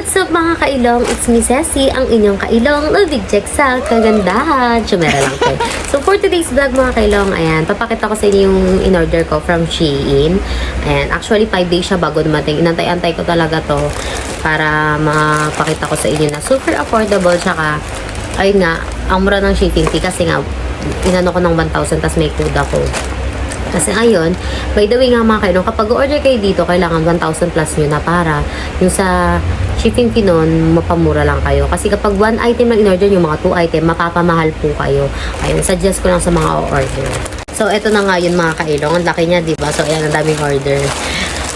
What's up mga kailong? It's me Ceci, ang inyong kailong na Bigcheck sa kagandahan. Chumera lang kayo. So for today's vlog mga kailong, ayan, papakita ko sa inyo yung in-order ko from Shein. Ayan, actually 5 days siya bago dumating. Inantay-antay ko talaga to para mapakita ko sa inyo na super affordable. Tsaka, ayun nga, ang mura ng shipping fee kasi nga, inano ko ng 1,000 tas may code ako. Kasi ayun, by the way nga mga kailong, kapag order kayo dito, kailangan 1,000 plus nyo na para yung sa shipping fee nun, mapamura lang kayo. Kasi kapag 1 item lang in-order nyo, mga 2 item, mapapamahal po kayo. Ayun, suggest ko lang sa mga order. So, eto na nga yun mga kailong. Ang laki niya, diba? So, ayan, ang daming order.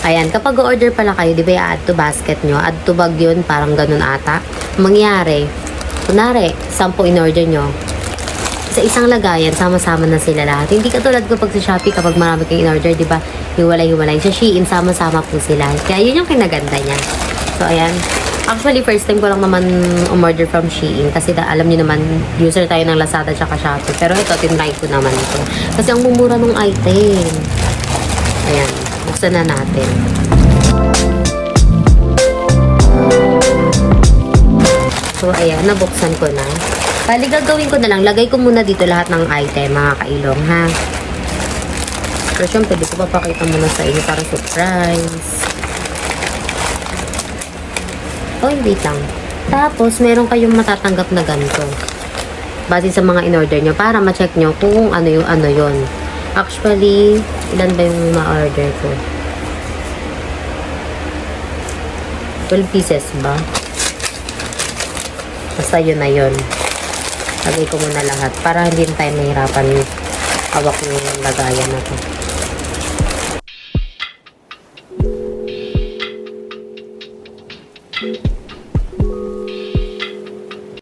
Ayan, kapag order pala kayo, di ba i-add to basket nyo? Add to bag yun, parang ganun ata. Mangyari, kunwari, 10 in-order nyo. Sa isang lagayan, sama-sama na sila lahat. Hindi katulad ko pag sa Shopee, kapag marami kang in-order, di ba, hiwalay-hiwalay. Sa Shein, sama-sama po sila. Kaya yun yung kinaganda niya. So, ayan. Actually, first time ko lang naman umorder from Shein. Kasi alam niyo naman, user tayo ng Lazada at Shopee. Pero ito, tinry ko naman ito. Kasi ang mumura ng item. Ayan. Buksan na natin. So, ayan. Nabuksan ko na. Bali, gagawin ko na lang. Lagay ko muna dito lahat ng item, mga kailong, ha? Pero syempre, di ko papakita muna sa inyo para surprise. Oh, wait lang. Tapos, meron kayong matatanggap na ganito. Base sa mga in-order nyo, para ma-check nyo kung ano yung ano yun. Actually, ilan ba yung ma-order ko? 12 pieces ba? Basta yun na yun. Lagay ko muna lahat para hindi tayo mahirapan hawak yung lagayan na to.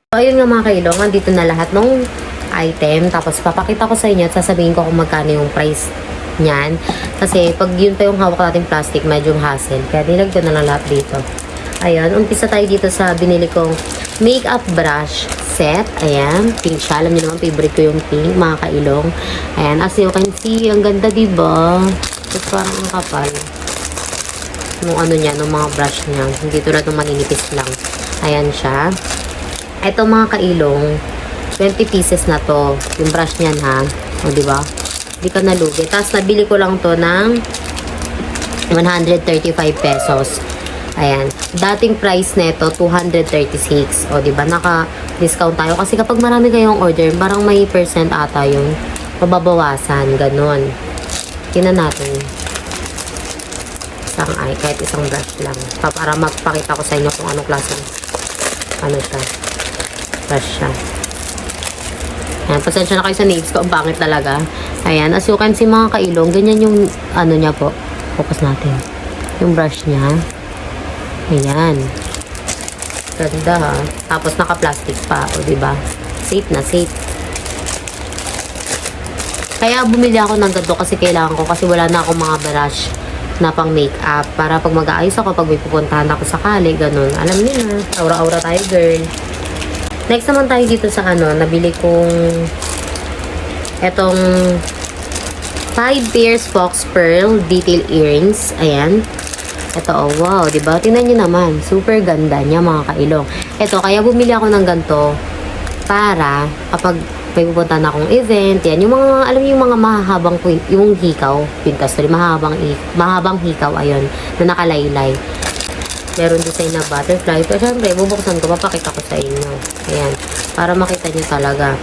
So, ayun nga mga kailong, andito na lahat ng item. Tapos papakita ko sa inyo at sasabihin ko kung magkano yung price niyan. Kasi pag yun pa yung hawak natin plastic, medyo hassle. Kaya nilagyan na lang lahat dito. Ayun, umpisa tayo dito sa binili kong makeup brush set. Ayan, pink siya. Alam niyo naman, favorite ko yung pink, mga kailong. Ayan, as you can see, ang ganda, diba? It's parang ang kapal. Nung ano niya, nung mga brush niya. Hindi tulad ng maninipis lang. Ayan siya. Ito mga kailong, 20 pieces na to. Yung brush niyan ha. O, diba? Hindi ka nalugi. Tapos, nabili ko lang to ng 135 pesos. Ayan. Dating price nito, 236. O, diba? Naka-discount tayo. Kasi kapag marami kayong order, parang may percent ata yung mababawasan. Ganon. Tingnan natin. Isang eye. Kahit isang brush lang. Para mapakita ko sa inyo kung anong klase. Ano siya. Brush siya. Ayan. Pasensya na kayo sa nails ko. Ang pangit talaga. Ayan. As you can see mga kailong, ganyan yung ano niya po. Focus natin. Yung brush niya. Ayan. Ganda ha. Tapos naka-plastic pa. O diba? Safe na safe. Kaya bumili ako ng ganito kasi kailangan ko. Kasi wala na akong mga brush na pang makeup. Para pag mag-aayos ako, pag may pupuntahan ako sakali, ganun. Alam niyo na. Aura-aura tayo, girl. Next naman tayo dito sa ano. Nabili kong etong 5 pairs fox pearl detail earrings. Ayan. Ito, oh, wow, diba? Tingnan nyo naman. Super ganda niya, mga kailong. Ito, kaya bumili ako ng ganito para kapag may pupunta na akong event, yan, yung mga, alam niyo, yung mga mahahabang, yung hikaw, pintas, sorry, mahabang hikaw, ayun, na nakalaylay. Meron design na butterfly. Pero syempre, bubuksan ko, papakita ko sa inyo. Ayan, para makita nyo talaga.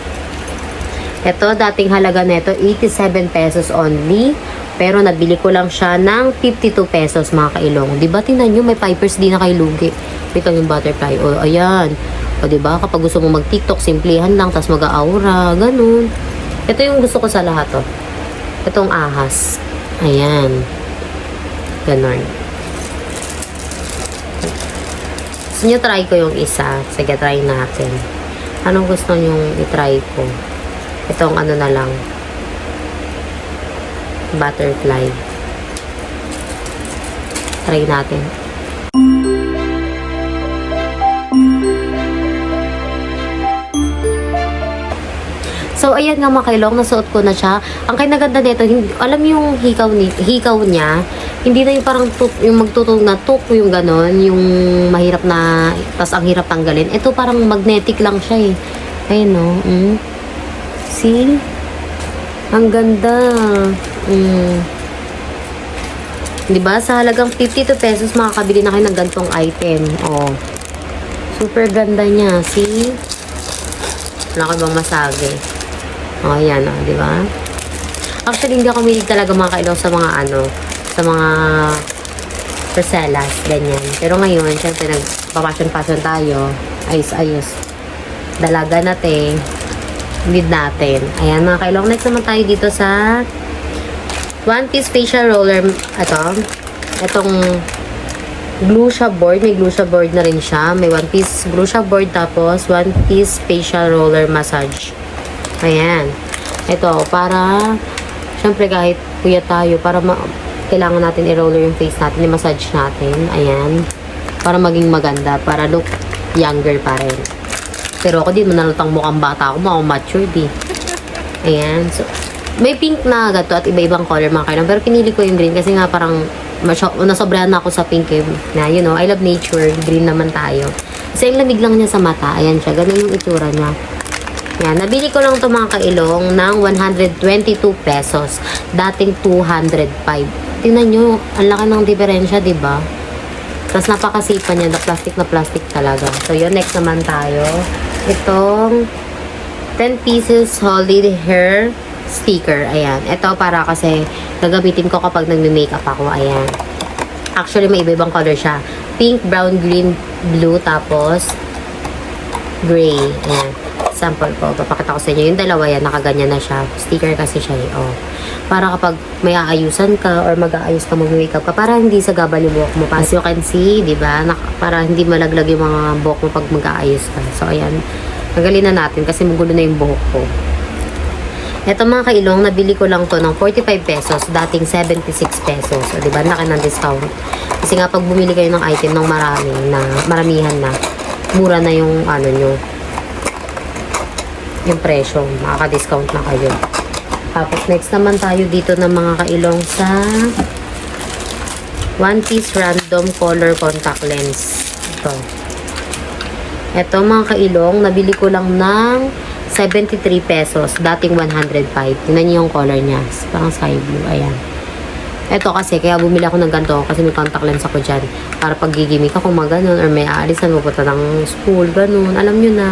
Ito, dating halaga nito, 87 pesos only. Pero nabili ko lang siya ng 52 pesos mga kailong. Diba tingnan nyo, may pipers din na kay lugi. Ito yung butterfly. O, ayan. O, diba, kapag gusto mo mag-tiktok, simplihan lang, tas mag-aura, ganun. Ito yung gusto ko sa lahat, oh. Itong ahas. Ayan. Ganun. Gusto nyo try ko yung isa. Sige, try natin. Anong gusto nyo i-try ko? Itong ano na lang. Butterfly. Try natin. So, ayan nga mga kailong, nasuot ko na siya. Ang kinaganda nito, alam yung hikaw niya, Hindi na yung parang yung magtutog na tuk, yung ganon, yung mahirap na, tas ang hirap tanggalin. Ito parang magnetic lang siya eh. Ayun no. See? Ang ganda. Diba? Sa halagang 52 pesos, makakabili na kayo ng gantong item. Oh. Super ganda niya. See? Wala ka bang masabi? Oh, ayan oh, diba? Actually, hindi ako milig talaga mga kailaw sa mga sa mga parcelas, ganyan. Pero ngayon, syempre, nagpapasyon-pasyon tayo. Ayos-ayos. Dalaga natin. Need natin. Ayan, mga kailong. Next naman tayo dito sa One Piece Facial Roller. Itong glue shop board. May glue shop board na rin siya. May One Piece glue shop board. Tapos, One Piece Facial Roller Massage. Ayan. Ito, para syempre, kahit kuya tayo, para kailangan natin i-roller yung face natin, i-massage natin. Ayan. Para maging maganda. Para look younger pa rin. Pero ako di mo nalatang mukhang bata ako. Mukhang matured eh. Ayan. So, may pink na gato at iba-ibang color mga kailang. Pero pinili ko yung green kasi nga parang nasobrahan na ako sa pink eh. Na, you know, I love nature. Green naman tayo. Kasi ang lamig lang niya sa mata. Ayan siya. Ganun yung itsura niya. Yan, nabili ko lang ito mga kailong ng 122 pesos. Dating 205. Tingnan nyo, ang laki ng diferensya, diba? Tapos napakasipa niya, na plastic talaga. So, yun, next naman tayo. Itong 10 pieces holiday hair sticker. Ayan. Ito para kasi gagamitin ko kapag nagme-makeup ako. Ayan. Actually, may iba-ibang color siya. Pink, brown, green, blue, tapos gray. Ayan. Sample ko. Papakita ko sa inyo. Yung dalawa yan, nakaganyan na siya. Sticker kasi siya eh. Oh. Para kapag may aayusan ka or mag-aayos ka, mag-makeup ka, para hindi sa gabal yung buhok mo. As you can see, di ba? Para hindi malaglag yung mga buhok mo pag mag-aayos ka. So, ayan. Nagalin na natin kasi magulo na yung buhok ko. Ito mga kailong, nabili ko lang to ng 45 pesos. Dating 76 pesos. O, di ba? Laki ng discount. Kasi nga, pag bumili kayo ng item ng maramihan na, mura na yung yung presyo, makaka-discount na kayo. Tapos next naman tayo dito ng mga kailong sa One Piece Random Color Contact Lens. Ito mga kailong, nabili ko lang ng 73 pesos, dating 105. Tingnan niyo yung color niya, parang sky blue. Ayan. Ito kasi, kaya bumili ako ng ganito kasi may contact lens ako dyan. Para pag gigimik ako maganon or may aalisan, pupunta ng school, ganun. Alam nyo na,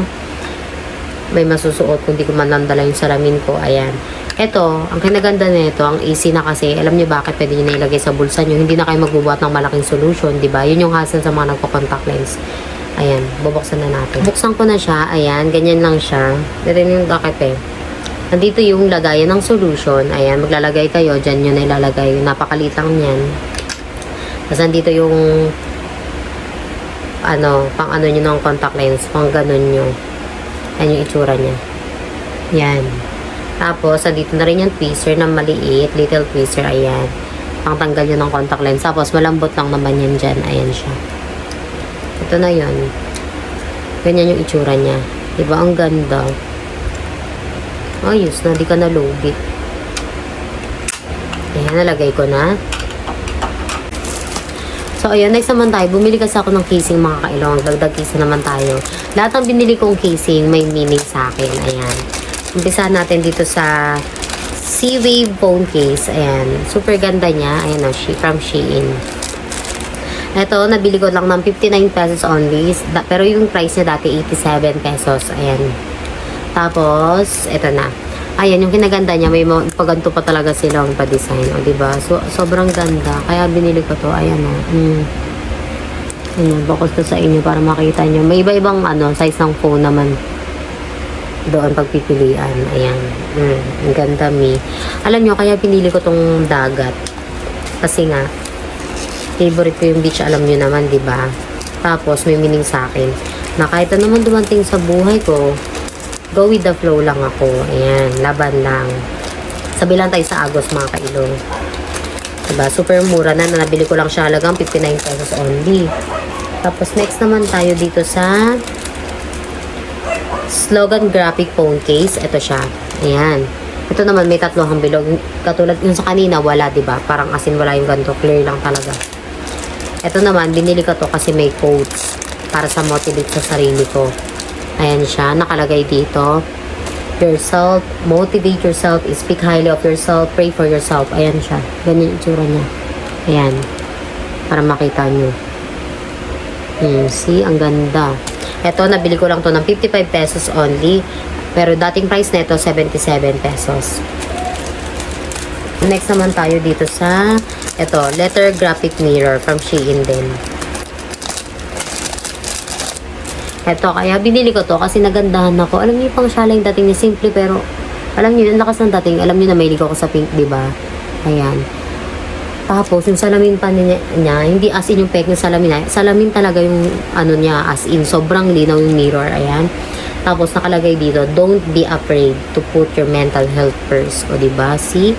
may masusuot kung di ko man nandala yung salamin ko. Ayan. Ito, ang kinaganda nito, ang easy na kasi, alam niyo bakit pwede niyo na ilagay sa bulsa niyo. Hindi na kayo magbubuhat ng malaking solution, di ba? Yun yung hassle sa mga nagpo-contact lens. Ayan, bubuksan na natin. Buksan ko na siya. Ayan, ganyan lang siya. Ito yung takip eh. Nandito yung lagayan ng solution. Ayan, maglalagay kayo. Diyan yun na ilalagay. Napakaliit lang yan. Tapos nandito yung pang nyo ng contact lens. Pang ganun nyo. Ayan yung itsura niya. Yan. Tapos, dito na rin yung tweezer na maliit. Little tweezer. Ayan. Pang tanggal nyo ng contact lens. Tapos, malambot lang naman yan dyan. Ayan siya. Ito na yun. Ganyan yung itsura niya. Diba? Ang ganda. Ayos na. Di ka nalugi. Ayan. Nalagay ko na. So, ayan, next naman tayo. Bumili kasi ako ng casing mga kailong. Dagdag casing naman tayo. Lahat ng binili kong casing may meaning sa akin. Ayan. Umpisahan natin dito sa C-Wave phone case. Ayan. Super ganda niya. Ayan o, from Shein. Ito, nabili ko lang ng 59 pesos only. Pero yung price niya dati 87 pesos. Ayan. Tapos, ito na. Ayan, yung kinaganda niya, may paganto pa talaga silang pa-design, o, diba? So, sobrang ganda. Kaya binili ko to. Ayan, o. Ayan, bakos to sa inyo para makita nyo. May iba-ibang, size ng phone naman. Doon pagpipilian. Ayan. Ang ganda, mi. Alam nyo, kaya pinili ko tong dagat. Kasi nga, favorite ko yung beach, alam nyo naman, diba? Tapos, may meaning sa akin. Na kahit naman dumating sa buhay ko, go with the flow lang ako. Ayan, laban lang. Sabi lang tayo sa Agos mga kailong. Diba? Super mura na. Nabili ko lang siya halagang 59 pesos only. Tapos next naman tayo dito sa Slogan Graphic Phone Case. Ito siya. Ayan. Ito Ito naman may tatlong bilog. Katulad yung sa kanina, wala, diba? Parang asin wala yung ganito. Clear lang talaga. Ito naman, binili ko to kasi may quotes para sa motivate sa sarili ko. Ayan siya, nakalagay dito. Yourself, motivate yourself, speak highly of yourself, pray for yourself. Ayan siya. Ganyan yung itsura niya. Ayan. Para makita nyo. See, ang ganda. Ito, nabili ko lang to ng 55 pesos only. Pero dating price nito 77 pesos. Next naman tayo dito sa ito, letter graphic mirror from Shein din. Ito, kaya binili ko to kasi nagandahan ako. Alam niyo pang shala yung dating niya, simple pero alam niyo, ang lakas ng dating. Alam niyo na mahilig ako sa pink, diba? Ayan. Tapos, yung salamin pa niya, hindi as in yung pek ng salamin. Salamin talaga yung ano niya, as in. Sobrang linaw yung mirror. Ayan. Tapos, nakalagay dito, don't be afraid to put your mental health first. O, diba? See?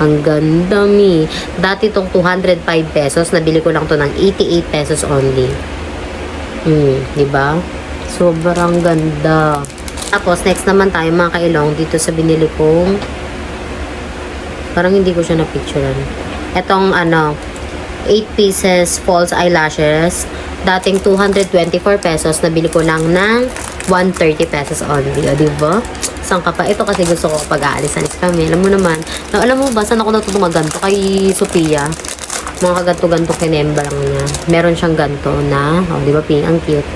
Ang ganda, mi. Dati itong 205 pesos. Nabili ko lang to ng 88 pesos only. Diba? Sobrang ganda. Tapos, next naman tayo mga kailong dito sa binili kong parang hindi ko siya na-picturean. Etong 8 pieces false eyelashes. Dating 224 pesos. Nabili ko lang ng 130 pesos only. O, diba? Saan ka pa? Ito kasi gusto ko pag aalis-alis kami. Alam mo naman. Alam mo ba, saan ako natutong ganito? Kay Sophia. Mga kaganto-ganto kinemba lang niya. Meron siyang ganto na, di ba, pink, ang cute.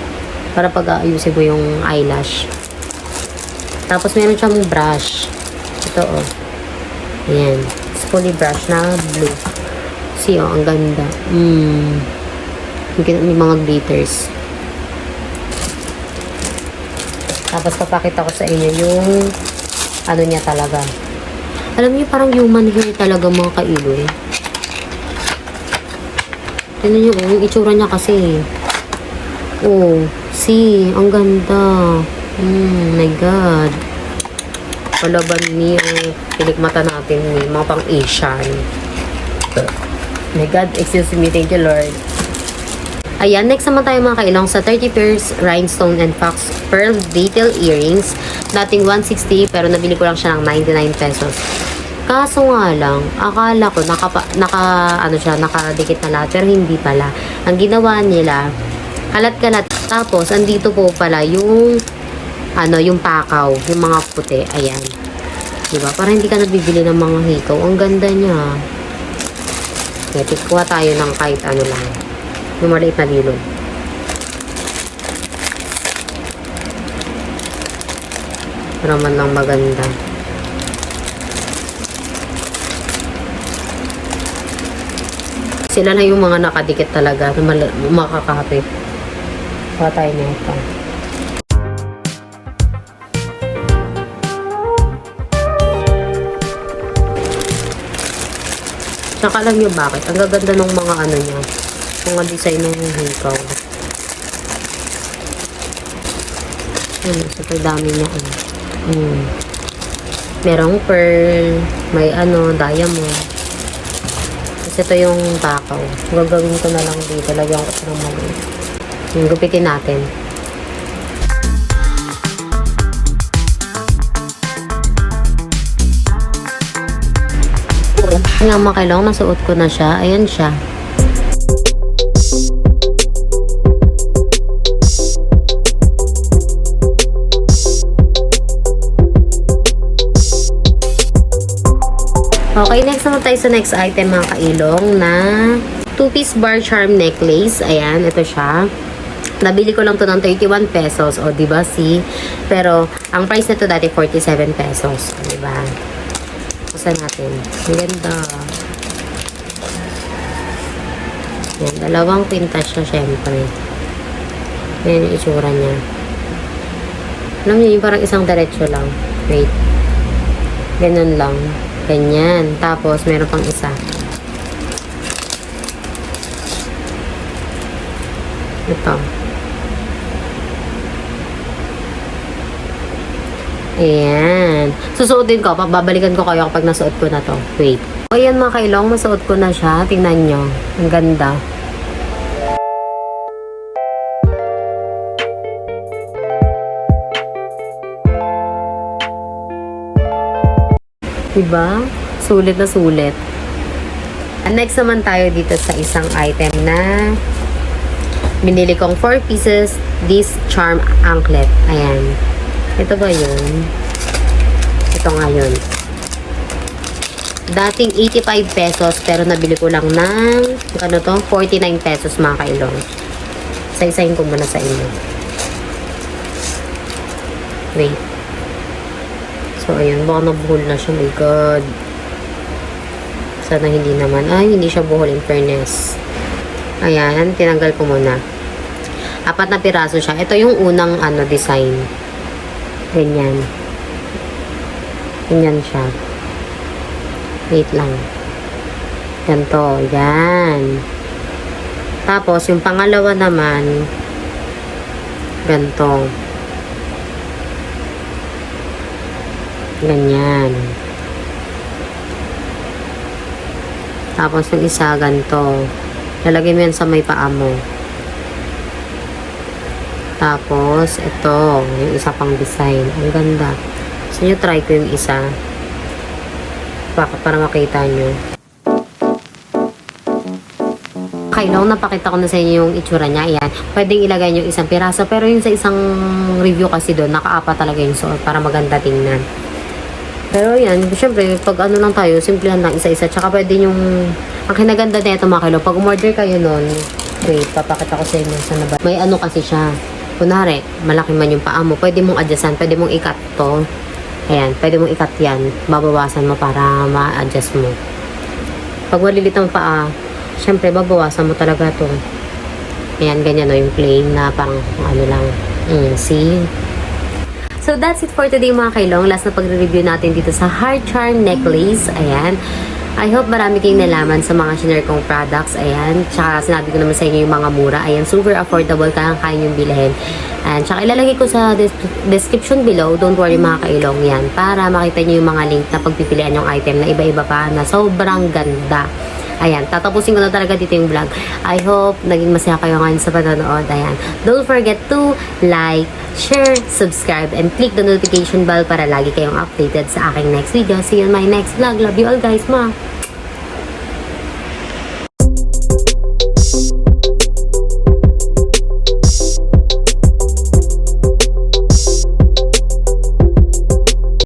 Para pag aayusin mo yung eyelash. Tapos meron siyang brush. Ito, ayan. Fully brush na blue. See, ang ganda. May mga glitters. Tapos papakita ko sa inyo yung ano niya talaga. Alam niyo, parang human hair talaga mga kailoy. Tignan nyo, yung itsura niya kasi. See, ang ganda. My God. Palaban niyo. Pilikmata natin ni mga pang Asian. My God, excuse me. Thank you, Lord. Ayan, next naman tayo mga kailong sa 30 pairs rhinestone and fox pearl detail earrings. Dating 160 pero nabili ko lang siya ng 99 pesos. Kaso nga lang, akala ko nakadikit na lahat, pero hindi pala. Ang ginawa nila, kalat-kalat. Tapos, andito po pala yung, yung pakaw, yung mga puti. Ayan. Diba? Para hindi ka nabibili ng mga hikaw. Ang ganda niya. Okay, kuha tayo ng kahit ano lang. Yung maliit na bilog. Para man lang maganda. Sila na yung mga nakadikit talaga na makakapit. Kuha tayo na ito. Saka alam nyo bakit? Ang gaganda ng mga ano niya. Mga design ng hikaw. Super dami niya. Merong pearl. May diamond. Ito yung takaw. Gagawin ko na lang dito. Lagyan ko ito ng maliit. Yung gupitin natin. Yung makailang, nasuot ko na siya. Ayan siya. Okay, next naman tayo sa next item mga kailong na 2-piece bar charm necklace. Ayan, ito siya. Nabili ko lang to ng 31 pesos. O, diba, see? Pero, ang price nito dati 47 pesos. O, diba? Kusa natin. Ang ganda. Ayan, dalawang pintas siya, syempre. Ayan yung itsura niya. Alam niyo, yung parang isang diretso lang. Wait. Ganun lang. Ganyan. Tapos, meron pang isa. Ito. Ayan. Susuotin ko. Babalikan ko kayo kapag nasuot ko na to. Wait. Ayan mga kailong. Masuot ko na siya. Tingnan nyo. Ang ganda. Diba? Sulit na sulit. And next naman tayo dito sa isang item na binili kong 4 pieces this charm anklet. Ayan. Ito ba yun? Ito nga yun. Dating 85 pesos pero nabili ko lang ng ano to? 49 pesos mga kailong. Isa-isahin ko muna sa inyo. Wait. So, ayun. Baka nabuhol na siya. My God. Sana hindi naman. Ay, hindi siya buhol in fairness. Ayan. Tinanggal ko muna. 4 na piraso siya. Ito yung unang design. Ganyan. Ganyan siya. Wait lang. Ganto. Yan. Tapos, yung pangalawa naman, ganto. Ganyan. Tapos, yung isa, ganto. Lalagay mo yan sa may paa mo. Tapos, ito. Yung isa pang design. Ang ganda. So, nyo try ko yung isa. Para makita nyo. Kailong, napakita ko na sa inyo yung itsura niya. Ayan. Pwedeng ilagay nyo isang piraso. Pero yung sa isang review kasi doon, nakaapa talaga yung suot para maganda tingnan. Pero yan, syempre, pag ano lang tayo, simplihan lang isa-isa. Tsaka pwede yung, ang kinaganda na ito mga kailong, pag umorder kayo nun, wait, papakita ko sa inyo sa nabas. May ano kasi siya. Kunwari, malaki man yung paa mo, pwede mong adjustan, pwede mong i-cut to. Ayan, pwede mong i-cut yan. Babawasan mo para ma-adjust mo. Pag malilit ang paa, syempre, babawasan mo talaga to. Ayan, ganyan no, yung plain na parang ano lang. See? So, that's it for today mga kailong. Last na pagre-review natin dito sa heart charm necklace. Ayan. I hope marami kayong nalaman sa mga shinare kong products. Ayan. Tsaka sinabi ko naman sa inyo yung mga mura. Ayan. Super affordable. Kayang-kaya yung bilhin. And tsaka ilalagay ko sa description below. Don't worry mga kailong yan. Para makita nyo yung mga link na pagpipilian yung item na iba-iba pa na sobrang ganda. Ayan, tatapusin ko na talaga dito yung vlog. I hope naging masaya kayo ngayon sa panonood. Ayan, don't forget to like, share, subscribe, and click the notification bell para lagi kayong updated sa aking next video. See you in my next vlog. Love you all guys, ma!